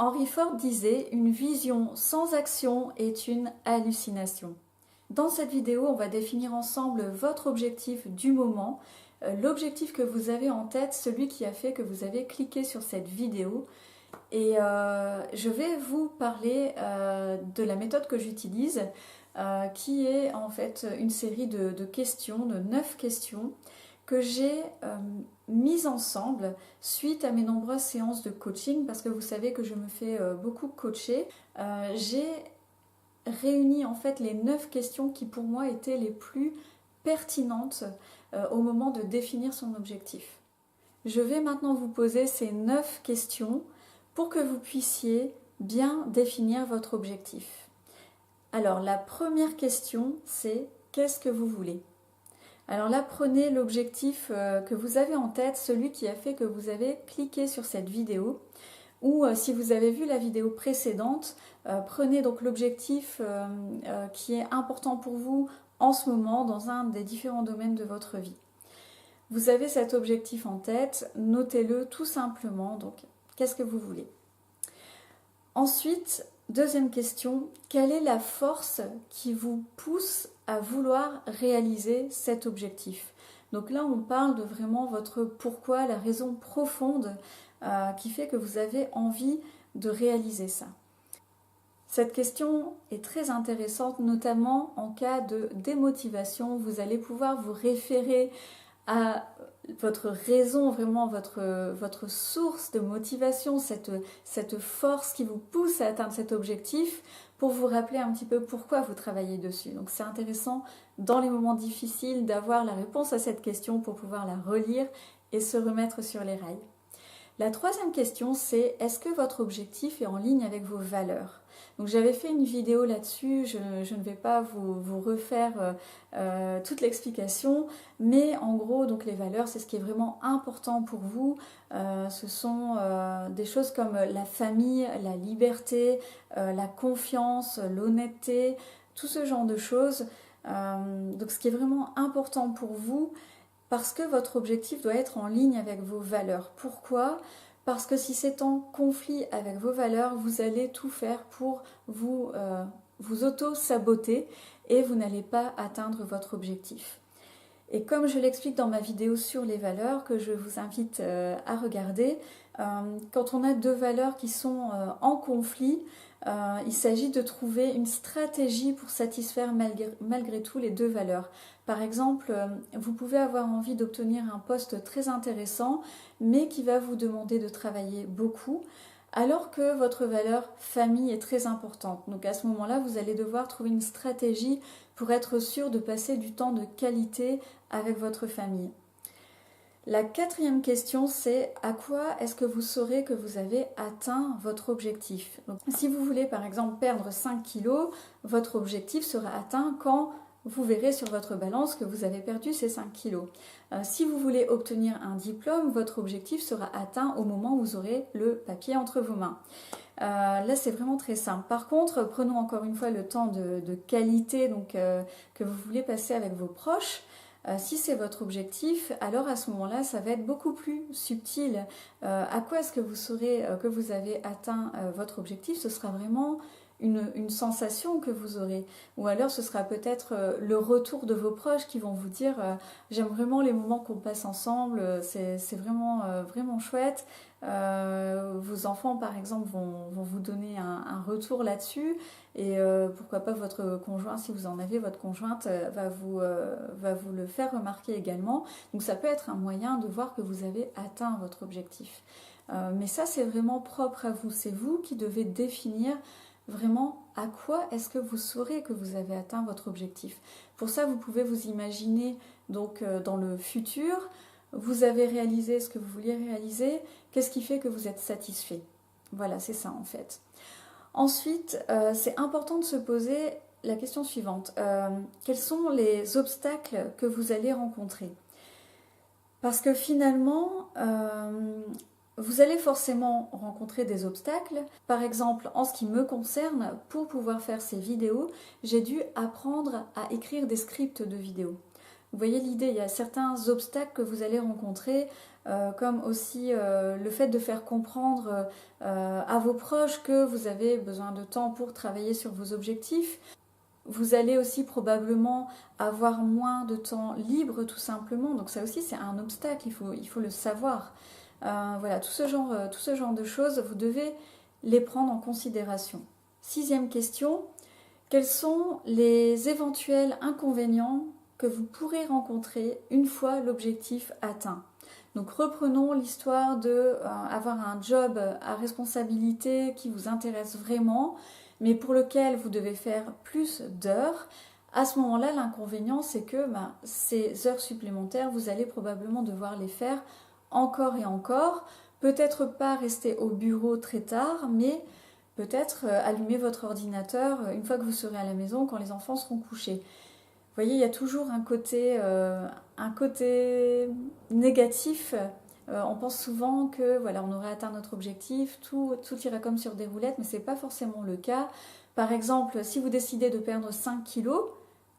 Henry Ford disait « Une vision sans action est une hallucination ». Dans cette vidéo, on va définir ensemble votre objectif du moment, l'objectif que vous avez en tête, celui qui a fait que vous avez cliqué sur cette vidéo. Et je vais vous parler de la méthode que j'utilise, qui est en fait une série de questions, de 9 questions, que j'ai mises ensemble suite à mes nombreuses séances de coaching, parce que vous savez que je me fais beaucoup coacher. J'ai réuni en fait les 9 questions qui pour moi étaient les plus pertinentes au moment de définir son objectif. Je vais maintenant vous poser ces 9 questions pour que vous puissiez bien définir votre objectif. Alors la première question, c'est qu'est-ce que vous voulez ? Alors là, prenez l'objectif que vous avez en tête, celui qui a fait que vous avez cliqué sur cette vidéo. Ou si vous avez vu la vidéo précédente, prenez donc l'objectif qui est important pour vous en ce moment dans un des différents domaines de votre vie. Vous avez cet objectif en tête, notez-le tout simplement. Donc, qu'est-ce que vous voulez ? Ensuite, deuxième question, quelle est la force qui vous pousse à vouloir réaliser cet objectif ? Donc là, on parle de vraiment votre pourquoi, la raison profonde qui fait que vous avez envie de réaliser ça. Cette question est très intéressante, notamment en cas de démotivation. Vous allez pouvoir vous référer à votre raison, vraiment votre source de motivation, cette force qui vous pousse à atteindre cet objectif, pour vous rappeler un petit peu pourquoi vous travaillez dessus. Donc c'est intéressant dans les moments difficiles d'avoir la réponse à cette question pour pouvoir la relire et se remettre sur les rails. La troisième question, c'est est-ce que votre objectif est en ligne avec vos valeurs ? Donc j'avais fait une vidéo là-dessus, je ne vais pas vous refaire toute l'explication, mais en gros, donc les valeurs, c'est ce qui est vraiment important pour vous. Ce sont des choses comme la famille, la liberté, la confiance, l'honnêteté, tout ce genre de choses. Donc ce qui est vraiment important pour vous, parce que votre objectif doit être en ligne avec vos valeurs. Pourquoi ? Parce que si c'est en conflit avec vos valeurs, vous allez tout faire pour vous auto-saboter et vous n'allez pas atteindre votre objectif. Et comme je l'explique dans ma vidéo sur les valeurs, que je vous invite à regarder, quand on a deux valeurs qui sont en conflit, il s'agit de trouver une stratégie pour satisfaire malgré tout les deux valeurs. Par exemple, vous pouvez avoir envie d'obtenir un poste très intéressant, mais qui va vous demander de travailler beaucoup, alors que votre valeur famille est très importante. Donc à ce moment-là, vous allez devoir trouver une stratégie pour être sûr de passer du temps de qualité avec votre famille. La quatrième question, c'est à quoi est-ce que vous saurez que vous avez atteint votre objectif ? Donc, si vous voulez par exemple perdre 5 kilos, votre objectif sera atteint quand vous verrez sur votre balance que vous avez perdu ces 5 kilos. Si vous voulez obtenir un diplôme, votre objectif sera atteint au moment où vous aurez le papier entre vos mains. Là, c'est vraiment très simple. Par contre, prenons encore une fois le temps de qualité que vous voulez passer avec vos proches. Si c'est votre objectif, alors à ce moment-là, ça va être beaucoup plus subtil. À quoi est-ce que vous saurez que vous avez atteint votre objectif ? Ce sera vraiment une sensation que vous aurez. Ou alors ce sera peut-être le retour de vos proches qui vont vous dire j'aime vraiment les moments qu'on passe ensemble, c'est vraiment, vraiment chouette. Vos enfants par exemple vont vous donner un retour là-dessus, et pourquoi pas votre conjoint, si vous en avez, votre conjointe va vous le faire remarquer également. Donc ça peut être un moyen de voir que vous avez atteint votre objectif. Mais ça, c'est vraiment propre à vous, c'est vous qui devez définir vraiment à quoi est-ce que vous saurez que vous avez atteint votre objectif. Pour ça, vous pouvez vous imaginer donc dans le futur, vous avez réalisé ce que vous vouliez réaliser, qu'est-ce qui fait que vous êtes satisfait ? Voilà, c'est ça en fait. Ensuite, c'est important de se poser la question suivante. Quels sont les obstacles que vous allez rencontrer ? Parce que finalement, vous allez forcément rencontrer des obstacles. Par exemple, en ce qui me concerne, pour pouvoir faire ces vidéos, j'ai dû apprendre à écrire des scripts de vidéos. Vous voyez l'idée, il y a certains obstacles que vous allez rencontrer. comme aussi le fait de faire comprendre à vos proches que vous avez besoin de temps pour travailler sur vos objectifs. Vous allez aussi probablement avoir moins de temps libre tout simplement, donc ça aussi c'est un obstacle, il faut le savoir. Voilà, tout ce genre de choses, vous devez les prendre en considération. 6e question, quels sont les éventuels inconvénients que vous pourrez rencontrer une fois l'objectif atteint? Donc reprenons l'histoire d'avoir un job à responsabilité qui vous intéresse vraiment, mais pour lequel vous devez faire plus d'heures. À ce moment-là, l'inconvénient, c'est que ces heures supplémentaires, vous allez probablement devoir les faire encore et encore. Peut-être pas rester au bureau très tard, mais peut-être allumer votre ordinateur une fois que vous serez à la maison, quand les enfants seront couchés. Vous voyez, il y a toujours un côté négatif. On pense souvent que voilà, on aurait atteint notre objectif, tout ira comme sur des roulettes, mais ce n'est pas forcément le cas. Par exemple, si vous décidez de perdre 5 kilos,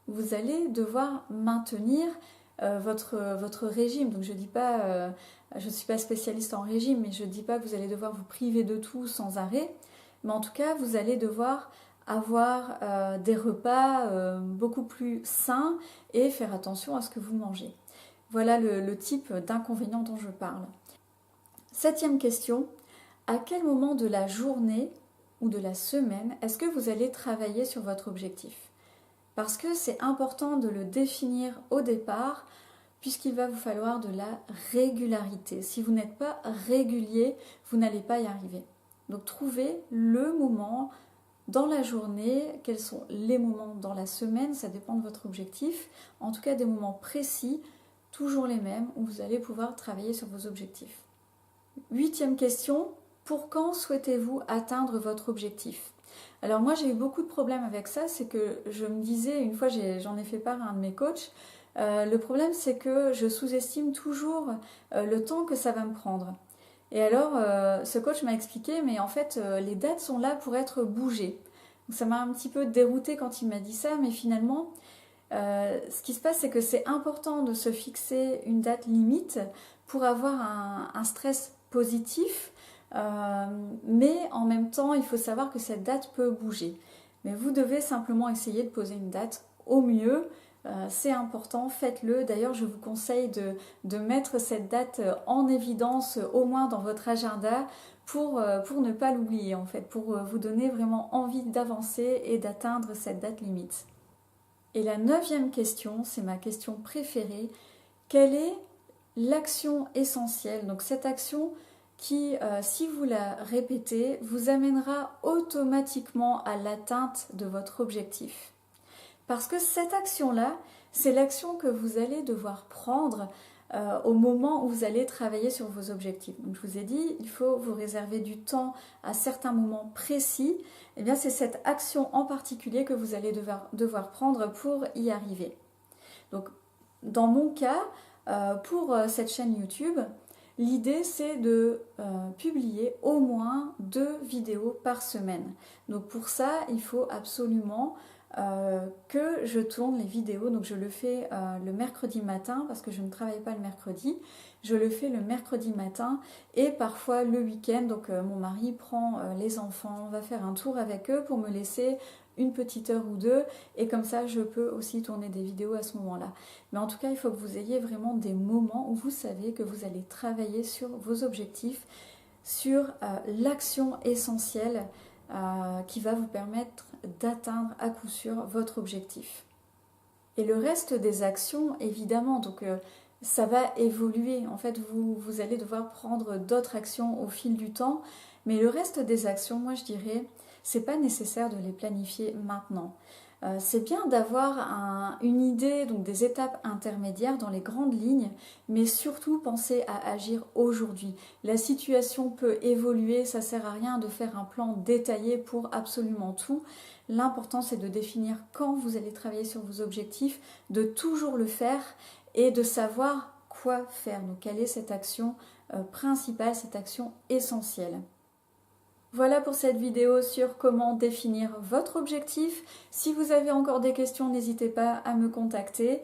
vous allez devoir maintenir votre régime. Donc je dis pas, je ne suis pas spécialiste en régime, mais je ne dis pas que vous allez devoir vous priver de tout sans arrêt. Mais en tout cas, vous allez devoir avoir des repas beaucoup plus sains et faire attention à ce que vous mangez. Voilà le type d'inconvénient dont je parle. 7e question, à quel moment de la journée ou de la semaine est-ce que vous allez travailler sur votre objectif? Parce que c'est important de le définir au départ, puisqu'il va vous falloir de la régularité. Si vous n'êtes pas régulier, vous n'allez pas y arriver. Donc trouvez le moment dans la journée, quels sont les moments dans la semaine, ça dépend de votre objectif. En tout cas, des moments précis, toujours les mêmes, où vous allez pouvoir travailler sur vos objectifs. 8e question, pour quand souhaitez-vous atteindre votre objectif? Alors moi, j'ai eu beaucoup de problèmes avec ça, c'est que je me disais, une fois j'en ai fait part à un de mes coachs, le problème c'est que je sous-estime toujours le temps que ça va me prendre. Et alors, ce coach m'a expliqué, mais en fait, les dates sont là pour être bougées. Donc, ça m'a un petit peu déroutée quand il m'a dit ça, mais finalement, ce qui se passe, c'est que c'est important de se fixer une date limite pour avoir un stress positif, mais en même temps, il faut savoir que cette date peut bouger. Mais vous devez simplement essayer de poser une date au mieux. C'est important, faites-le. D'ailleurs, je vous conseille de mettre cette date en évidence, au moins dans votre agenda, pour ne pas l'oublier, en fait, pour vous donner vraiment envie d'avancer et d'atteindre cette date limite. Et la 9e question, c'est ma question préférée. Quelle est l'action essentielle? Donc cette action qui, si vous la répétez, vous amènera automatiquement à l'atteinte de votre objectif. Parce que cette action-là, c'est l'action que vous allez devoir prendre au moment où vous allez travailler sur vos objectifs. Donc je vous ai dit, il faut vous réserver du temps à certains moments précis. Eh bien, c'est cette action en particulier que vous allez devoir prendre pour y arriver. Donc, dans mon cas, pour cette chaîne YouTube, l'idée c'est de publier au moins 2 vidéos par semaine. Donc pour ça, il faut absolument que je tourne les vidéos. Donc je le fais le mercredi matin parce que je ne travaille pas le mercredi. Je le fais le mercredi matin et parfois le week-end. Donc mon mari prend les enfants, va faire un tour avec eux pour me laisser une petite heure ou deux et comme ça je peux aussi tourner des vidéos à ce moment-là. Mais en tout cas, il faut que vous ayez vraiment des moments où vous savez que vous allez travailler sur vos objectifs, sur l'action essentielle qui va vous permettre d'atteindre à coup sûr votre objectif. Et le reste des actions, évidemment, donc ça va évoluer. En fait, vous allez devoir prendre d'autres actions au fil du temps, mais le reste des actions, moi je dirais, c'est pas nécessaire de les planifier maintenant. C'est bien d'avoir une idée, donc des étapes intermédiaires dans les grandes lignes, mais surtout penser à agir aujourd'hui. La situation peut évoluer, ça sert à rien de faire un plan détaillé pour absolument tout. L'important c'est de définir quand vous allez travailler sur vos objectifs, de toujours le faire et de savoir quoi faire. Donc quelle est cette action principale, cette action essentielle. Voilà pour cette vidéo sur comment définir votre objectif. Si vous avez encore des questions, n'hésitez pas à me contacter.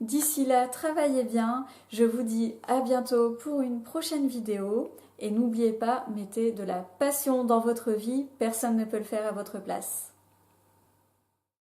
D'ici là, travaillez bien. Je vous dis à bientôt pour une prochaine vidéo. Et n'oubliez pas, mettez de la passion dans votre vie. Personne ne peut le faire à votre place.